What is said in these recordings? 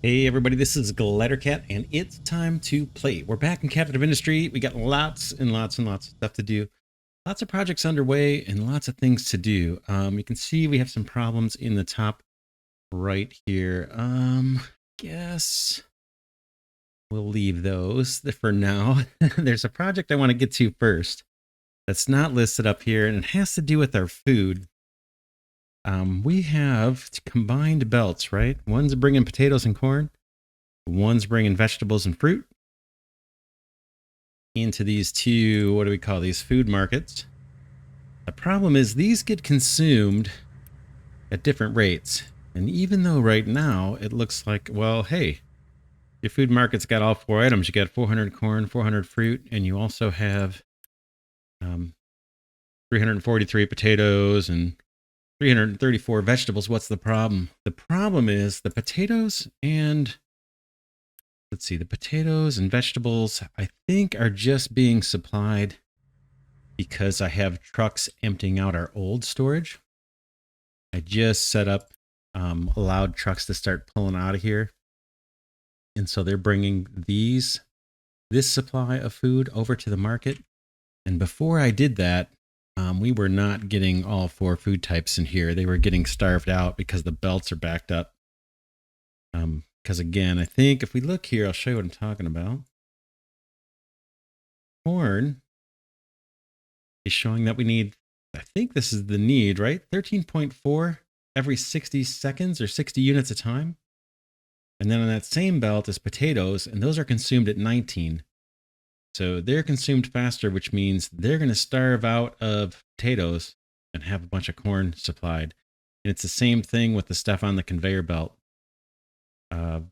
Hey everybody, this is Glidercat, and it's time to play. We're back in Captive Industry. We got lots and lots and lots of stuff to do. Lots of projects underway and lots of things to do. You can see we have some problems in the top right here. Guess we'll leave those for now. There's a project I want to get to first that's not listed up here, and it has to do with our food. We have combined belts, right? One's bringing potatoes and corn. One's bringing vegetables and fruit into these two, what do we call these, food markets. The problem is these get consumed at different rates. And even though right now it looks like, well, hey, your food market's got all four items. You got 400 corn, 400 fruit, and you also have 343 potatoes and 334 vegetables. What's the problem? The problem is the potatoes and let's see, the potatoes and vegetables, I think, are just being supplied because I have trucks emptying out our old storage. I just set up, allowed trucks to start pulling out of here. And so they're bringing this supply of food over to the market. And before I did that, we were not getting all four food types in here. They were getting starved out because the belts are backed up. Because again, I think if we look here, I'll show you what I'm talking about. Corn is showing that we need, I think this is the need, right? 13.4 every 60 seconds or 60 units a time. And then on that same belt is potatoes, and those are consumed at 19. So they're consumed faster, which means they're going to starve out of potatoes and have a bunch of corn supplied. And it's the same thing with the stuff on the conveyor belt. Why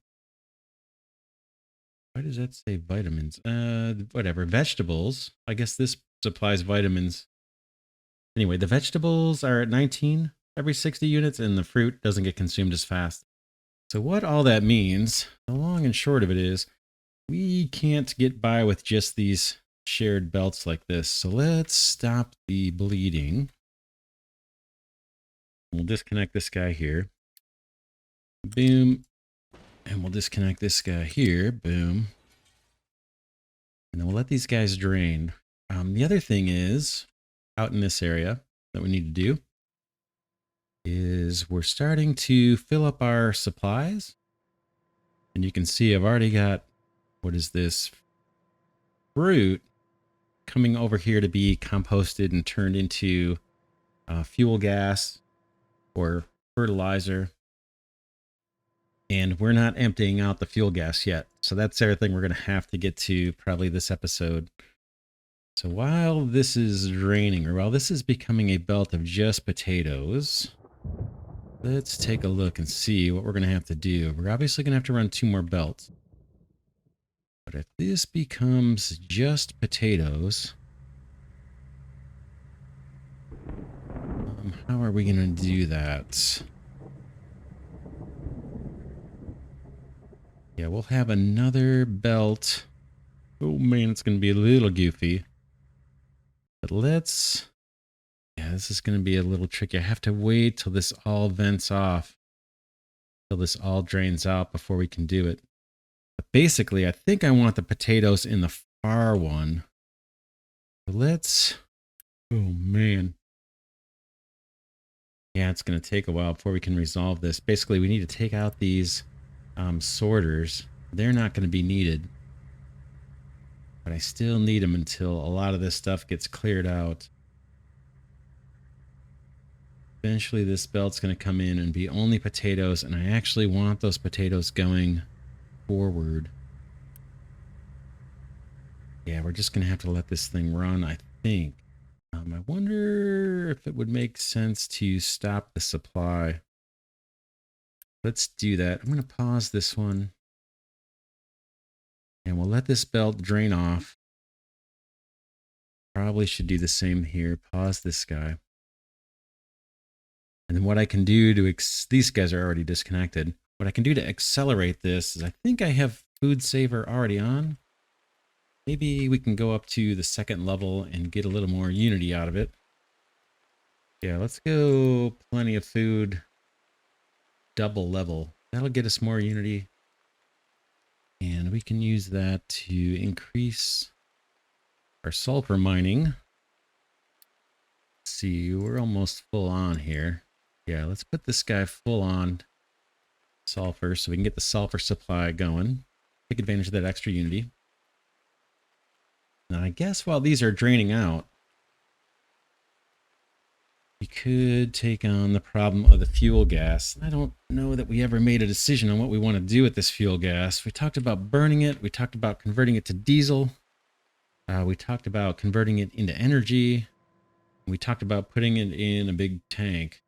does that say vitamins? Whatever. Vegetables. I guess this supplies vitamins. Anyway, the vegetables are at 19 every 60 units, and the fruit doesn't get consumed as fast. So what all that means, the long and short of it is, we can't get by with just these shared belts like this. So let's stop the bleeding. We'll disconnect this guy here. Boom. And we'll disconnect this guy here. Boom. And then we'll let these guys drain. The other thing is, out in this area that we need to do is we're starting to fill up our supplies. And you can see I've already got, what is this? Fruit coming over here to be composted and turned into fuel gas or fertilizer. And we're not emptying out the fuel gas yet. So that's everything we're going to have to get to probably this episode. So while this is draining, or while this is becoming a belt of just potatoes, let's take a look and see what we're going to have to do. We're obviously going to have to run two more belts. But if this becomes just potatoes, how are we going to do that? Yeah, we'll have another belt. Oh man, it's going to be a little goofy. But let's... yeah, this is going to be a little tricky. I have to wait till this all vents off. Till this all drains out before we can do it. But basically, I think I want the potatoes in the far one. But let's... oh man. Yeah, it's going to take a while before we can resolve this. Basically, we need to take out these sorters. They're not going to be needed. But I still need them until a lot of this stuff gets cleared out. Eventually this belt's going to come in and be only potatoes, and I actually want those potatoes going forward. Yeah, we're just going to have to let this thing run, I think. I wonder if it would make sense to stop the supply. Let's do that. I'm going to pause this one. And we'll let this belt drain off. Probably should do the same here. Pause this guy. And then what I can do to... these guys are already disconnected. What I can do to accelerate this is I think I have food saver already on. Maybe we can go up to the second level and get a little more unity out of it. Yeah, let's go plenty of food. Double level. That'll get us more unity. we can use that to increase our sulfur mining. Let's see, we're almost full on here. Yeah, let's put this guy full on sulfur so we can get the sulfur supply going. Take advantage of that extra unity. Now, I guess while these are draining out, we could take on the problem of the fuel gas. I don't know that we ever made a decision on what we want to do with this fuel gas. We talked about burning it. We talked about converting it to diesel. We talked about converting it into energy. We talked about putting it in a big tank.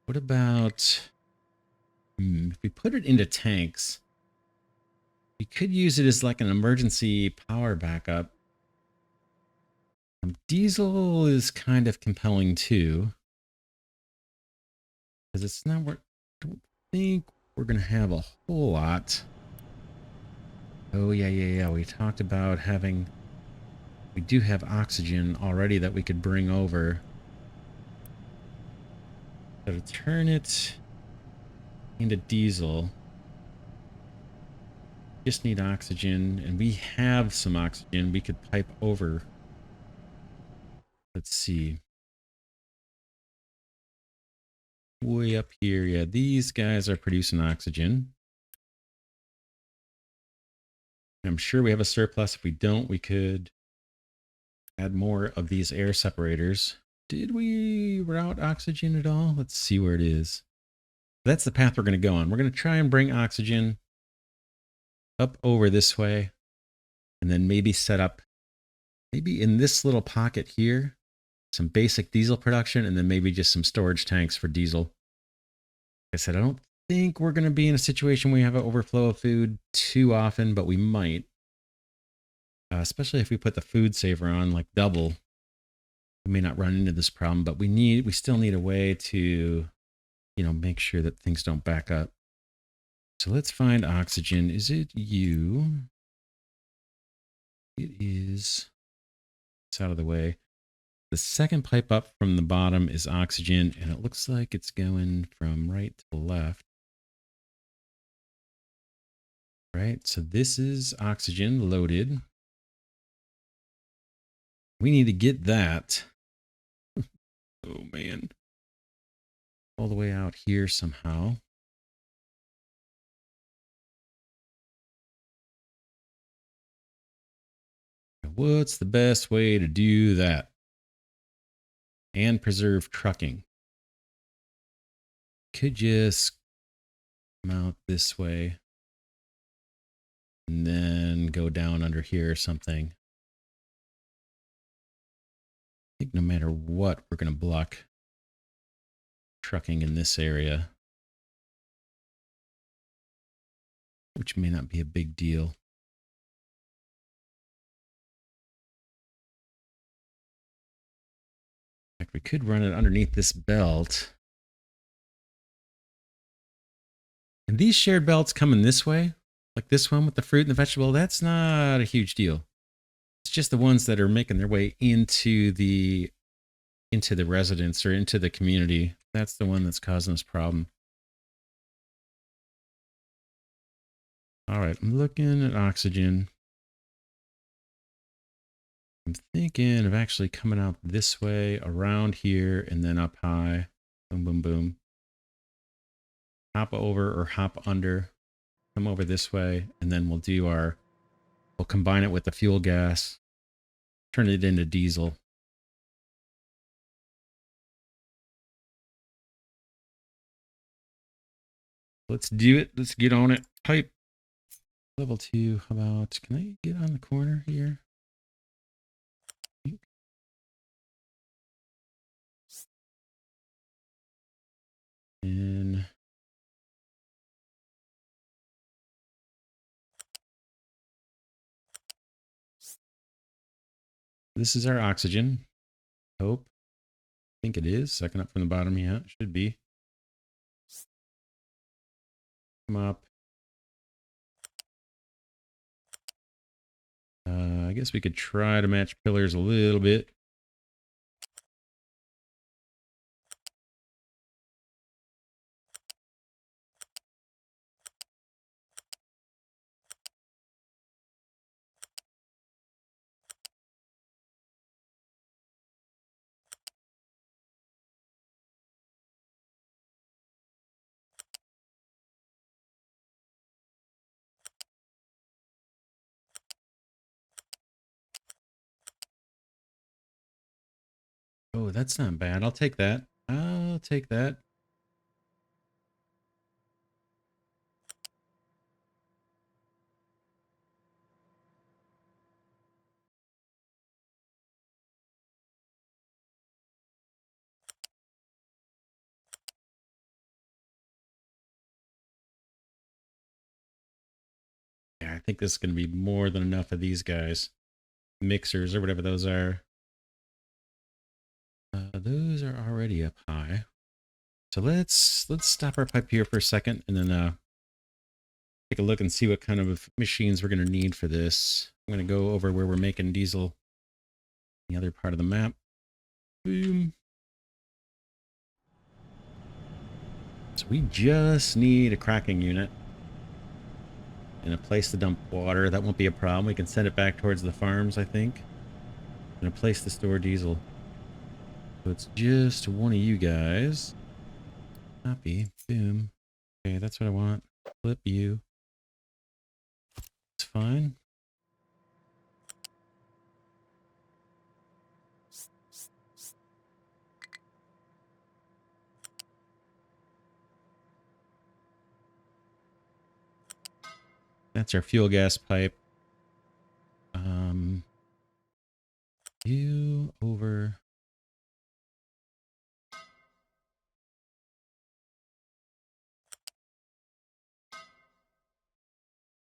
What about if we put it into tanks? We could use it as like an emergency power backup. Diesel is kind of compelling too, because it's not. I don't think we're gonna have a whole lot. Oh yeah. We talked about having. We do have oxygen already that we could bring over. So to turn it into diesel, just need oxygen, and we have some oxygen we could pipe over. Let's see. Way up here, yeah, these guys are producing oxygen. I'm sure we have a surplus. If we don't, we could add more of these air separators. Did we route oxygen at all? Let's see where it is. That's the path we're going to go on. We're going to try and bring oxygen up over this way, and then maybe set up, maybe in this little pocket here, some basic diesel production, and then maybe just some storage tanks for diesel. Like I said, I don't think we're going to be in a situation where we have an overflow of food too often, but we might. Especially if we put the food saver on like double. We may not run into this problem, but we still need a way to, make sure that things don't back up. So let's find oxygen. Is it you? It is. It's out of the way. The second pipe up from the bottom is oxygen, and it looks like it's going from right to left. Right, so this is oxygen loaded. We need to get that. Oh man. All the way out here somehow. What's the best way to do that? And preserve trucking. Could just come out this way. And then go down under here or something. I think no matter what, we're going to block trucking in this area. Which may not be a big deal. In fact, we could run it underneath this belt. And these shared belts coming this way, like this one with the fruit and the vegetable, that's not a huge deal. It's just the ones that are making their way into the residence or into the community. That's the one that's causing this problem. All right, I'm looking at oxygen. I'm thinking of actually coming out this way, around here, and then up high. Boom, boom, boom. Hop over or hop under. Come over this way, and then we'll combine it with the fuel gas. Turn it into diesel. Let's do it. Let's get on it. Pipe. Level 2. How about, can I get on the corner here? And this is our oxygen. Hope. I think it is. Second up from the bottom. Yeah, it should be. Come up. I guess we could try to match pillars a little bit. Oh, that's not bad. I'll take that. I'll take that. Yeah, I think this is going to be more than enough of these guys. Mixers or whatever those are. Those are already up high. So let's stop our pipe here for a second and then take a look and see what kind of machines we're going to need for this. I'm going to go over where we're making diesel, the other part of the map. Boom. So we just need a cracking unit and a place to dump water. That won't be a problem. We can send it back towards the farms, I think. And a place to store diesel. So it's just one of you guys. Copy. Boom. Okay, that's what I want. Flip you. It's fine. That's our fuel gas pipe. You over.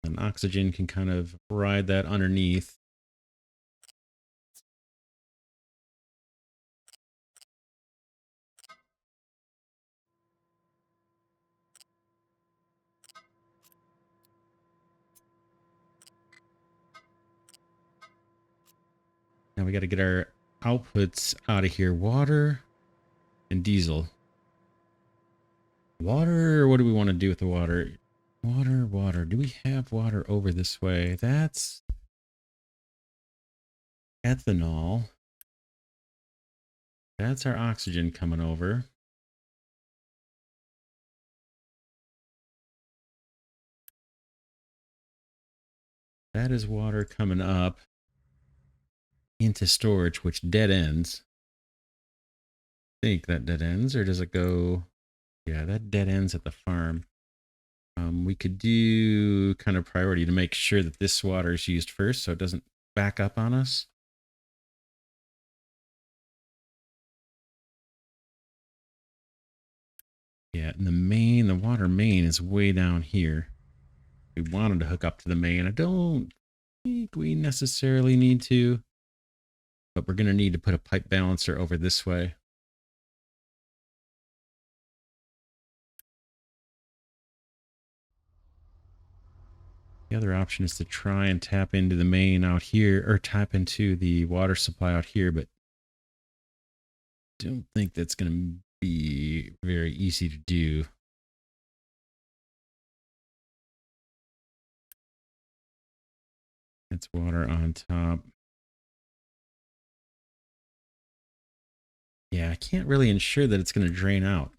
And oxygen can kind of ride that underneath. Now we got to get our outputs out of here. Water and diesel. Water, what do we want to do with the water? Water. Do we have water over this way? That's ethanol. That's our oxygen coming over. That is water coming up into storage, which dead ends. I think that dead ends, or does it go? Yeah, that dead ends at the farm. We could do kind of priority to make sure that this water is used first so it doesn't back up on us. Yeah, and the water main is way down here. We wanted to hook up to the main. I don't think we necessarily need to, but we're going to need to put a pipe balancer over this way. The other option is to try and tap into the main out here, or tap into the water supply out here, but don't think that's going to be very easy to do. It's water on top. Yeah, I can't really ensure that it's going to drain out.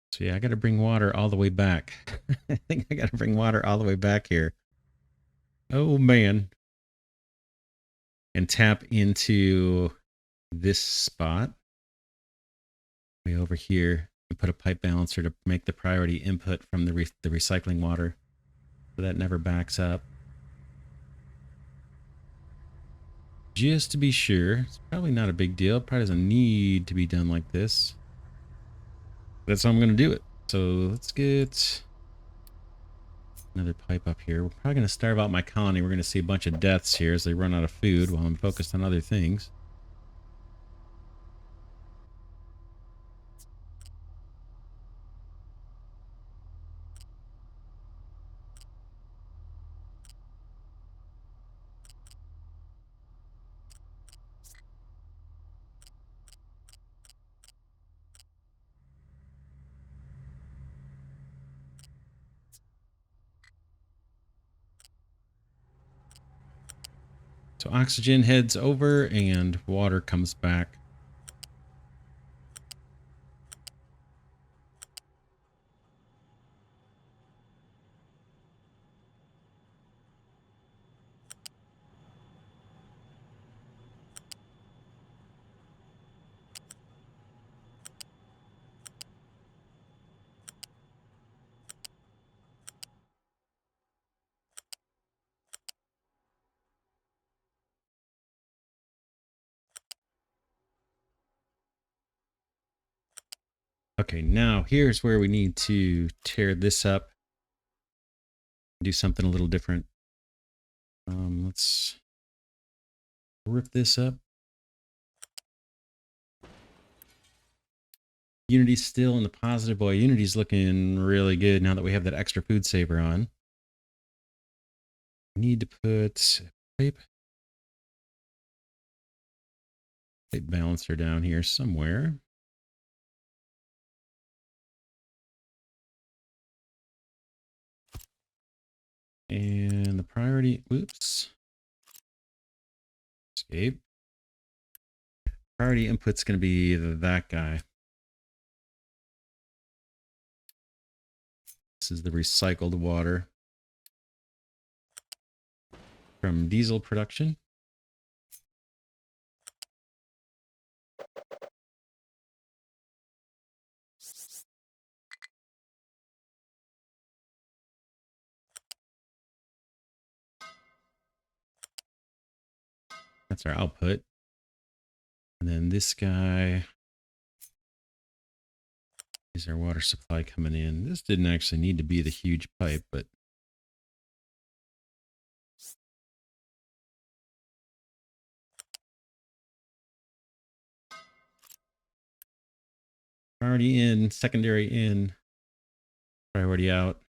So yeah, I got to bring water all the way back. I think I got to bring water all the way back here. Oh man. And tap into this spot way over here and put a pipe balancer to make the priority input from the recycling water so that never backs up. Just to be sure. It's probably not a big deal. It probably doesn't need to be done like this. That's how I'm going to do it. So let's get another pipe up here. We're probably going to starve out my colony. We're going to see a bunch of deaths here as they run out of food while I'm focused on other things. So oxygen heads over and water comes back. Okay, now here's where we need to tear this up. Do something a little different. Let's rip this up. Unity's still in the positive. Boy, Unity's looking really good now that we have that extra food saver on. Need to put pipe balancer down here somewhere. And the priority, oops. Escape. Priority input's going to be that guy. This is the recycled water from diesel production. That's our output. And then this guy is our water supply coming in. This didn't actually need to be the huge pipe, but priority in, secondary in, priority out.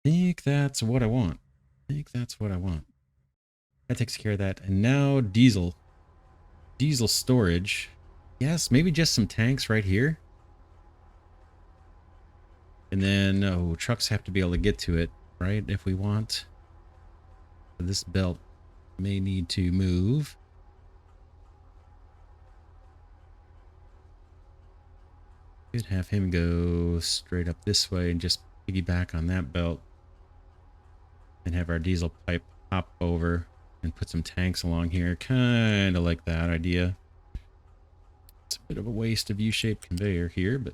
I think that's what I want. That takes care of that. And now diesel. Diesel storage. Yes, maybe just some tanks right here. And then, oh, trucks have to be able to get to it, right? If we want. This belt may need to move. Could have him go straight up this way and just piggyback on that belt. And have our diesel pipe hop over and put some tanks along here. Kind of like that idea. It's a bit of a waste of U-shaped conveyor here, but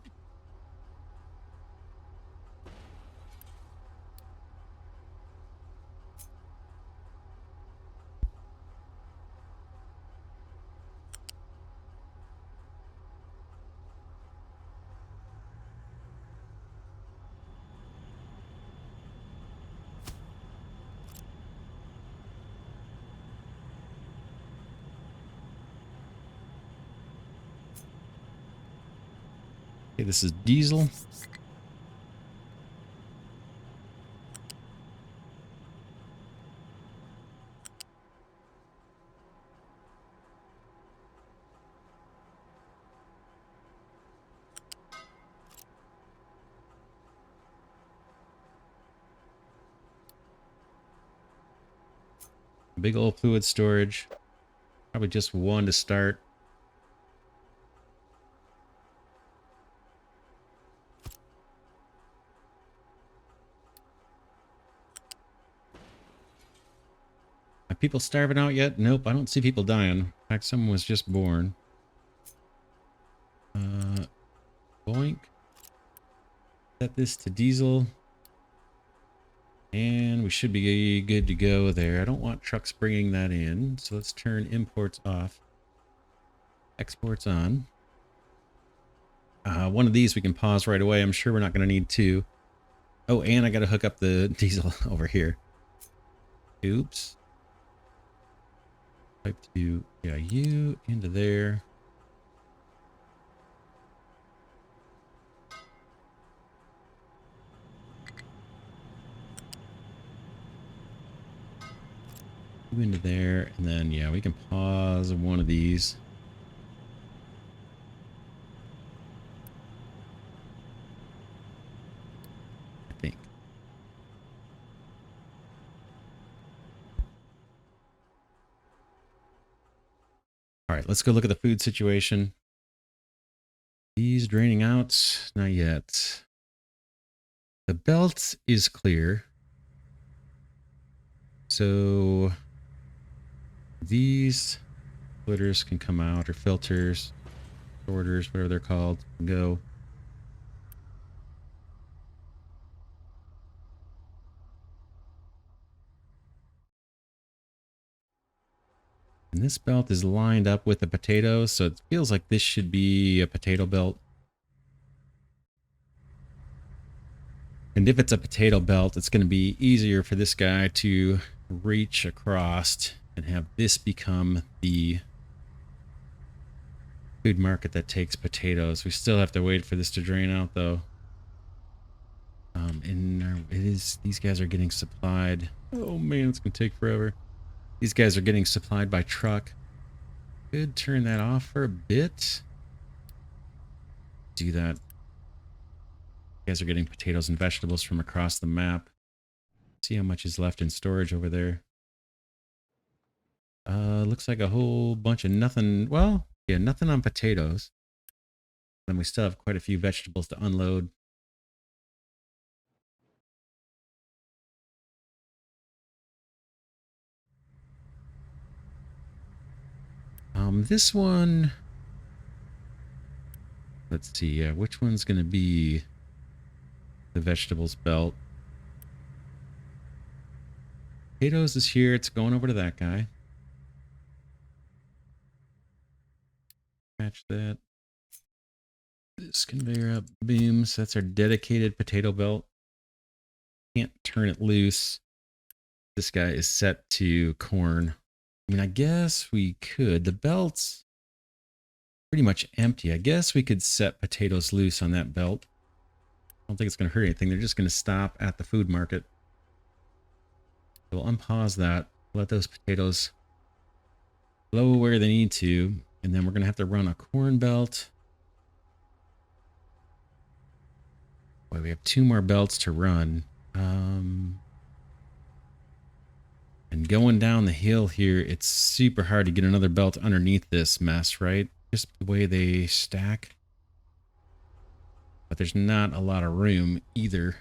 okay, this is diesel. Big old fluid storage. Probably just one to start. Are people starving out yet? Nope, I don't see people dying. In fact, someone was just born. Boink. Set this to diesel. And we should be good to go there. I don't want trucks bringing that in. So let's turn imports off. Exports on. One of these we can pause right away. I'm sure we're not going to need two. Oh, and I got to hook up the diesel over here. Oops. Pipe to, yeah, you into there. You into there, and then, yeah, we can pause one of these. I think. All right, let's go look at the food situation. These draining out, not yet. The belt is clear. So these splitters can come out, or filters, sorters, whatever they're called, can go. And this belt is lined up with the potatoes, so it feels like this should be a potato belt. And if it's a potato belt, it's going to be easier for this guy to reach across and have this become the food market that takes potatoes. We still have to wait for this to drain out, though. These guys are getting supplied. Oh man, it's going to take forever. These guys are getting supplied by truck. Could turn that off for a bit. Do that. You guys are getting potatoes and vegetables from across the map. See how much is left in storage over there. Looks like a whole bunch of nothing. Well, yeah, nothing on potatoes. Then we still have quite a few vegetables to unload. This one, let's see, which one's going to be the vegetables belt? Potatoes is here. It's going over to that guy. Match that. This conveyor up beams. That's our dedicated potato belt. Can't turn it loose. This guy is set to corn. I mean, I guess we could. The belt's pretty much empty. I guess we could set potatoes loose on that belt. I don't think it's going to hurt anything. They're just going to stop at the food market. So we'll unpause that. Let those potatoes blow where they need to. And then we're going to have to run a corn belt. Boy, we have 2 more belts to run. And going down the hill here, it's super hard to get another belt underneath this mess, right? Just the way they stack. But there's not a lot of room either.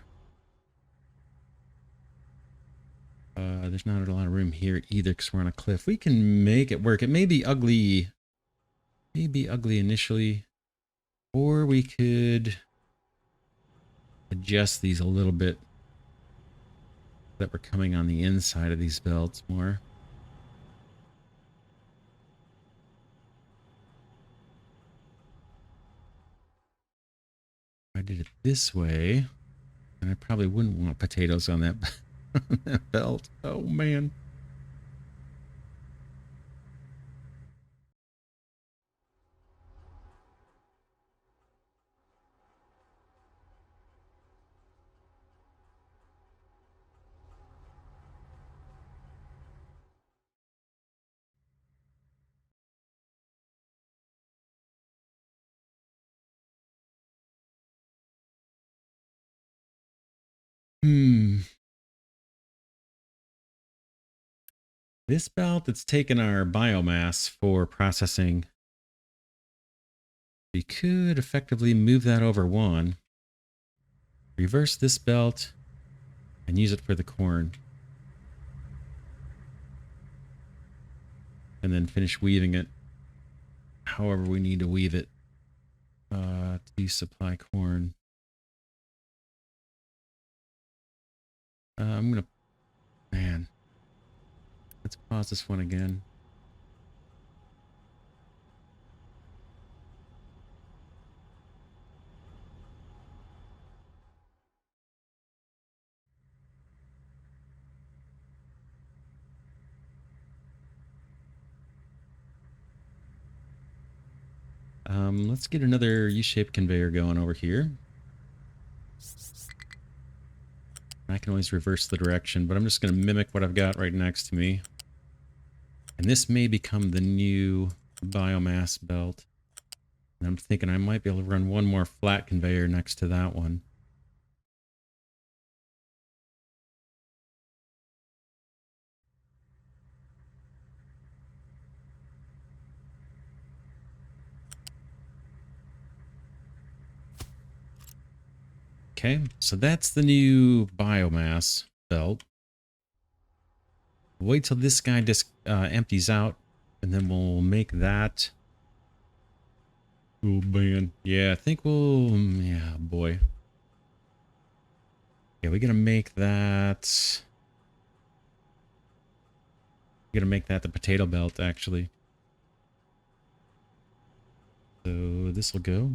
There's not a lot of room here either because we're on a cliff. We can make it work. It may be ugly. Maybe ugly initially. Or we could adjust these a little bit that we're coming on the inside of these belts more. If I did it this way, and I probably wouldn't want potatoes on that, on that belt. Oh man. This belt that's taken our biomass for processing, we could effectively move that over one, reverse this belt, and use it for the corn. And then finish weaving it however we need to weave it to supply corn. I'm going to, man, let's pause this one again. Let's get another U-shaped conveyor going over here. I can always reverse the direction, but I'm just going to mimic what I've got right next to me. And this may become the new biomass belt. And I'm thinking I might be able to run one more flat conveyor next to that one. Okay, so that's the new biomass belt. Wait till this guy just empties out, and then we'll make that. Oh man, yeah, I think we'll. Yeah, boy. Yeah, we're gonna make that. We're gonna make that the potato belt, actually. So this will go.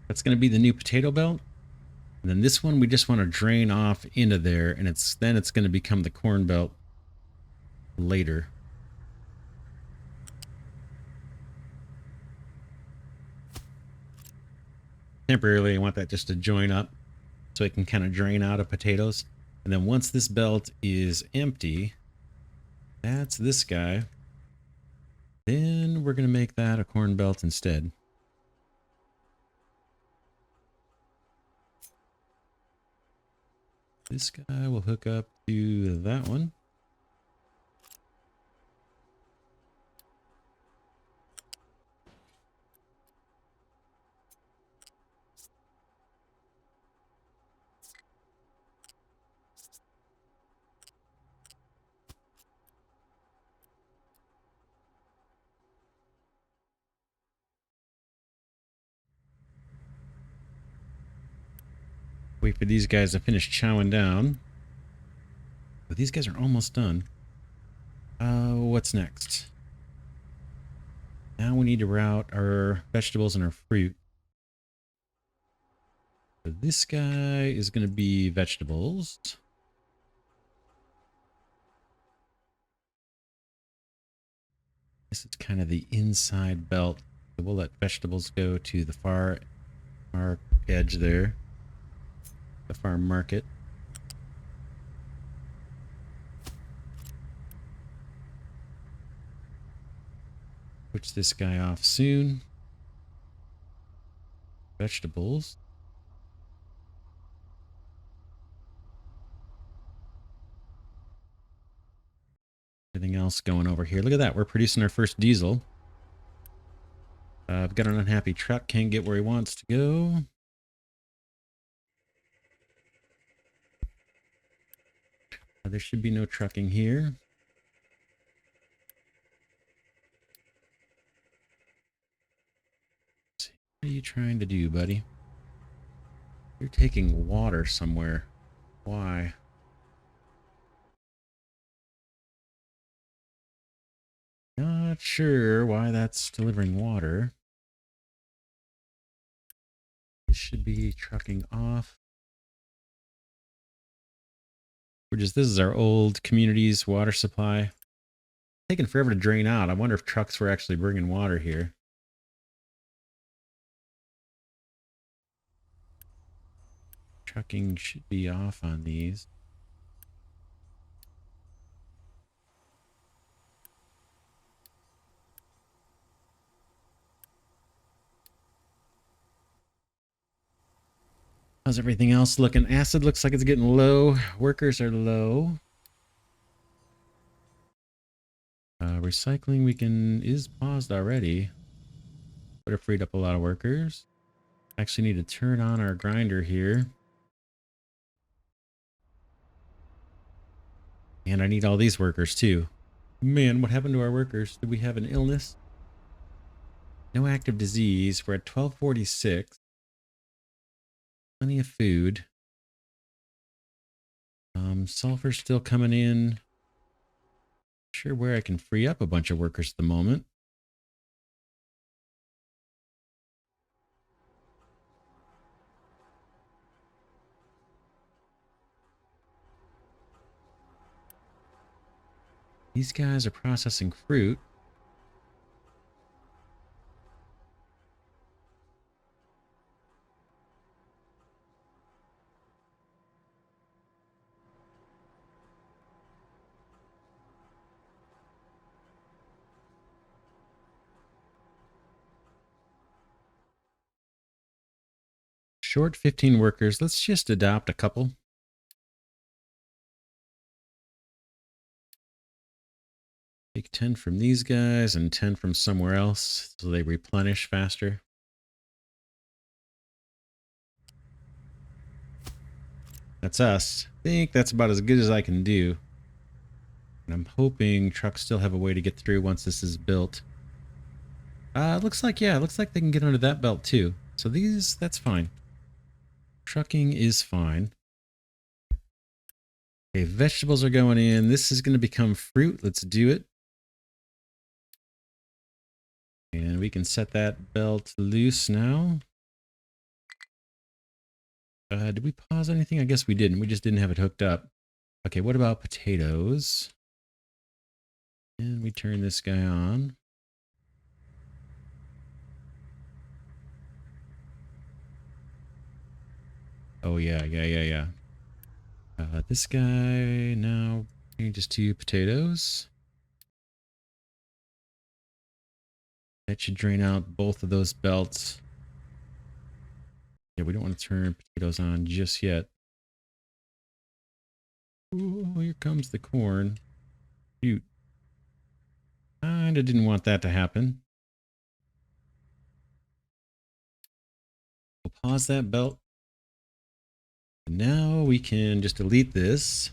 That's gonna be the new potato belt. And then this one we just want to drain off into there, and it's going to become the corn belt later. Temporarily, I want that just to join up so it can kind of drain out of potatoes. And then once this belt is empty, that's this guy. Then we're going to make that a corn belt instead. This guy will hook up to that one. Wait for these guys to finish chowing down. But these guys are almost done. What's next? Now we need to route our vegetables and our fruit. So this guy is going to be vegetables. This is kind of the inside belt. So we'll let vegetables go to the far edge there. The farm market. Switch this guy off soon. Vegetables. Everything else going over here. Look at that. We're producing our first diesel. I've got an unhappy truck. Can't get where he wants to go. There should be no trucking here. Let's see. What are you trying to do, buddy? You're taking water somewhere. Why? Not sure why that's delivering water. This should be trucking off. This is our old community's water supply. Taking forever to drain out. I wonder if trucks were actually bringing water here. Trucking should be off on these. How's everything else looking? Acid looks like it's getting low. Workers are low. Recycling is paused already. Would have freed up a lot of workers. Actually need to turn on our grinder here. And I need all these workers too. Man, what happened to our workers? Did we have an illness? No active disease. We're at 1246. Plenty of food. Sulfur's still coming in. Sure where I can free up a bunch of workers at the moment. These guys are processing fruit. Short 15 workers. Let's just adopt a couple. Take 10 from these guys and 10 from somewhere else so they replenish faster. That's us. I think that's about as good as I can do. And I'm hoping trucks still have a way to get through once this is built. Looks like they can get under that belt too. So that's fine. Trucking is fine. Okay, vegetables are going in. This is going to become fruit. Let's do it. And we can set that belt loose now. Did we pause anything? I guess we didn't. We just didn't have it hooked up. Okay, what about potatoes? And we turn this guy on. Oh, yeah. This guy now changes to potatoes. That should drain out both of those belts. Yeah, we don't want to turn potatoes on just yet. Ooh, here comes the corn. Shoot. Kinda didn't want that to happen. We'll pause that belt. And now we can just delete this.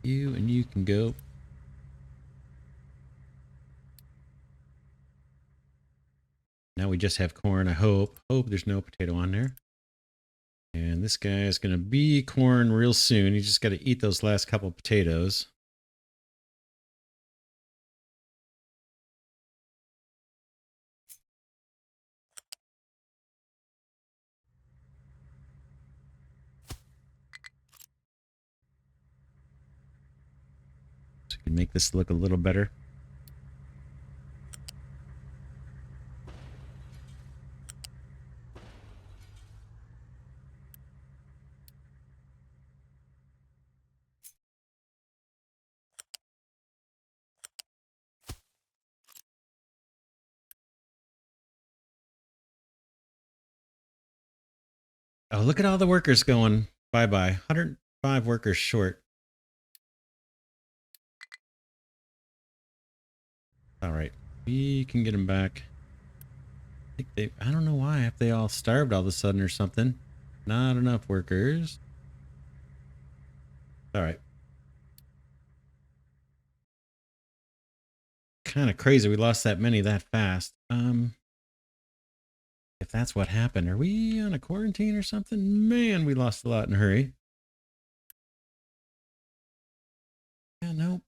You and you can go. Now we just have corn, I hope. Hope there's no potato on there. And this guy is going to be corn real soon. You just got to eat those last couple potatoes. So we can make this look a little better. Oh, look at all the workers going. Bye-bye. 105 workers short. All right. We can get them back. I don't know why. If they all starved all of a sudden or something. Not enough workers. All right. Kind of crazy we lost that many that fast. If that's what happened, are we on a quarantine or something? Man, we lost a lot in a hurry. Yeah, no.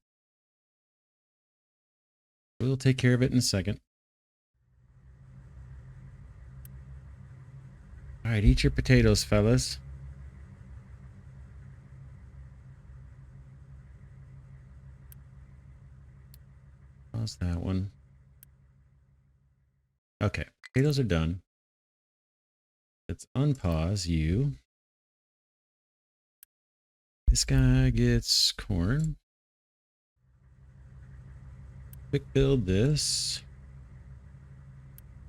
We'll take care of it in a second. All right, eat your potatoes, fellas. Pause that one. Okay, potatoes are done. Let's unpause you. This guy gets corn. Quick build this.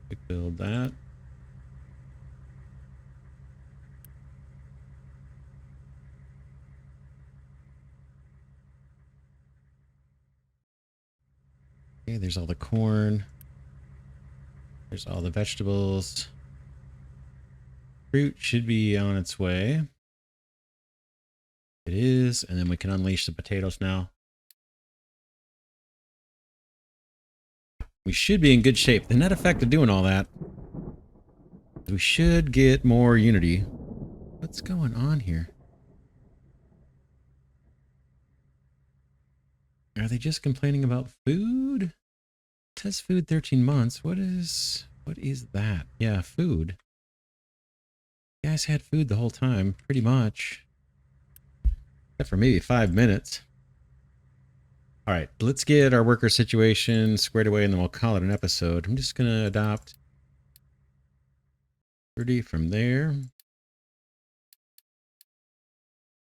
Quick build that. Okay, there's all the corn. There's all the vegetables. Fruit should be on its way. It is, and then we can unleash the potatoes now. We should be in good shape. The net effect of doing all that, we should get more unity. What's going on here? Are they just complaining about food? Test food 13 months. What is that? Yeah, food. You guys had food the whole time, pretty much. Except for maybe 5 minutes. All right, let's get our worker situation squared away and then we'll call it an episode. I'm just going to adopt 30 from there.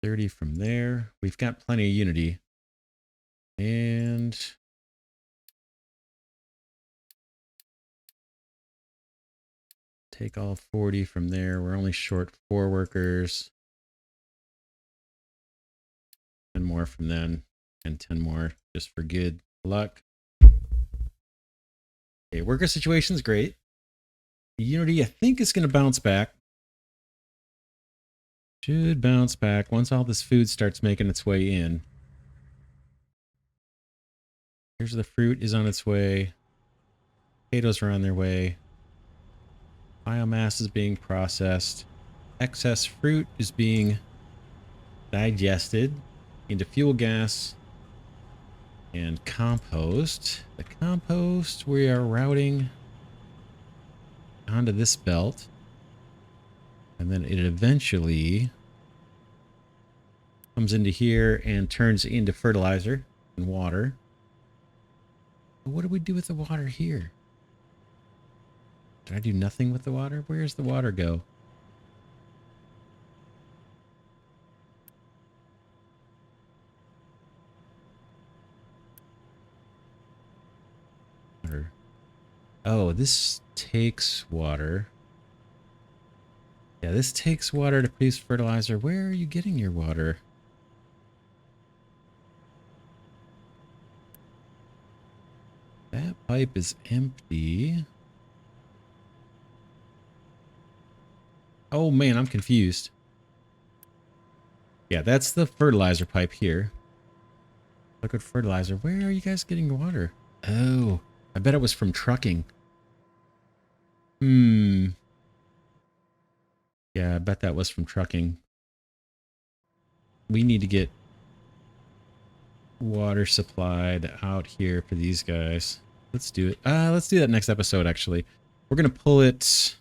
30 from there. We've got plenty of unity. And take all 40 from there. We're only short 4 workers. And more from then. And 10 more just for good luck. Okay, worker situation's great. Unity, I think, is going to bounce back. Should bounce back once all this food starts making its way in. Here's the fruit is on its way. Potatoes are on their way. Biomass is being processed. Excess fruit is being digested into fuel gas and compost. The compost we are routing onto this belt. And then it eventually comes into here and turns into fertilizer and water. What do we do with the water here? Did I do nothing with the water? Where's the water go? Water. Oh, this takes water. Yeah, this takes water to produce fertilizer. Where are you getting your water? That pipe is empty. Oh man, I'm confused. Yeah, that's the fertilizer pipe here. Liquid fertilizer. Where are you guys getting your water? Oh, I bet it was from trucking. Yeah, I bet that was from trucking. We need to get water supplied out here for these guys. Let's do it. Let's do that next episode, actually. We're going to pull it.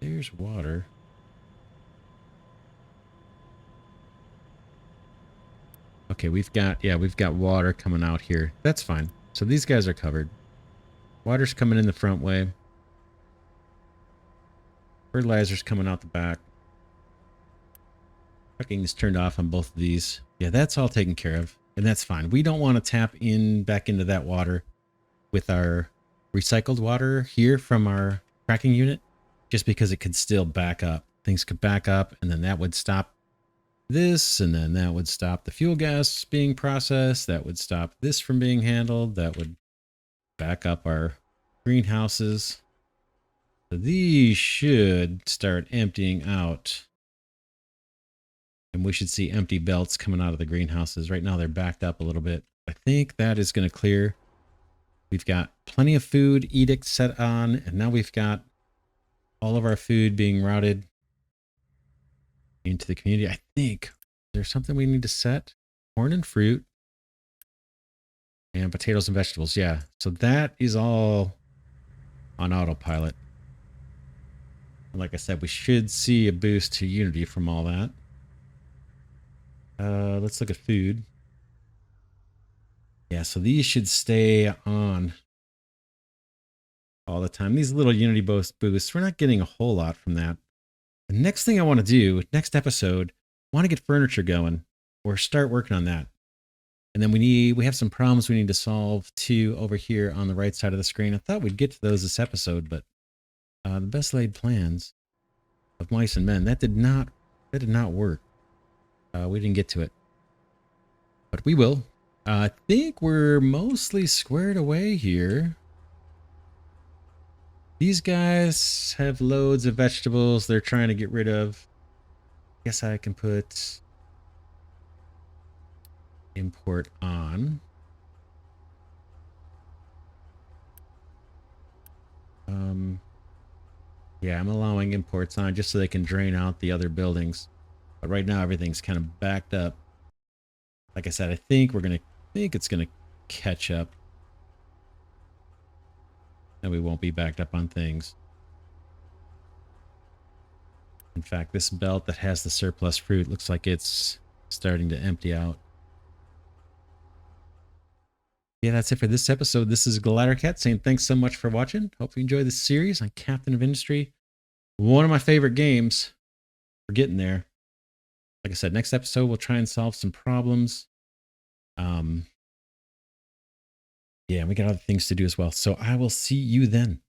There's water. Okay, we've got water coming out here. That's fine. So these guys are covered. Water's coming in the front way. Fertilizer's coming out the back. Trucking is turned off on both of these. Yeah, that's all taken care of. And that's fine. We don't want to tap back into that water with our recycled water here from our cracking unit, just because it could still back up. Things could back up, and then that would stop this, and then that would stop the fuel gas being processed. That would stop this from being handled. That would back up our greenhouses. So these should start emptying out. And we should see empty belts coming out of the greenhouses. Right now they're backed up a little bit. I think that is going to clear. We've got plenty of food edict set on, and now we've got all of our food being routed into the community. I think there's something we need to set. Corn and fruit and potatoes and vegetables. Yeah. So that is all on autopilot. Like I said, we should see a boost to Unity from all that. Let's look at food. Yeah, so these should stay on all the time. These little Unity boosts, we're not getting a whole lot from that. The next thing I want to do, next episode, I want to get furniture going or start working on that. And then we have some problems we need to solve too over here on the right side of the screen. I thought we'd get to those this episode, but the best laid plans of mice and men, that did not work. We didn't get to it, but we will. I think we're mostly squared away here. These guys have loads of vegetables they're trying to get rid of. Guess I can put import on. Yeah, I'm allowing imports on just so they can drain out the other buildings. But right now everything's kind of backed up. Like I said, I think it's gonna catch up. And we won't be backed up on things. In fact, this belt that has the surplus fruit looks like it's starting to empty out. Yeah, that's it for this episode. This is Glidercat saying thanks so much for watching. Hope you enjoy this series on Captain of Industry. One of my favorite games. We're getting there. Like I said, next episode we'll try and solve some problems. Yeah, we got other things to do as well. So I will see you then.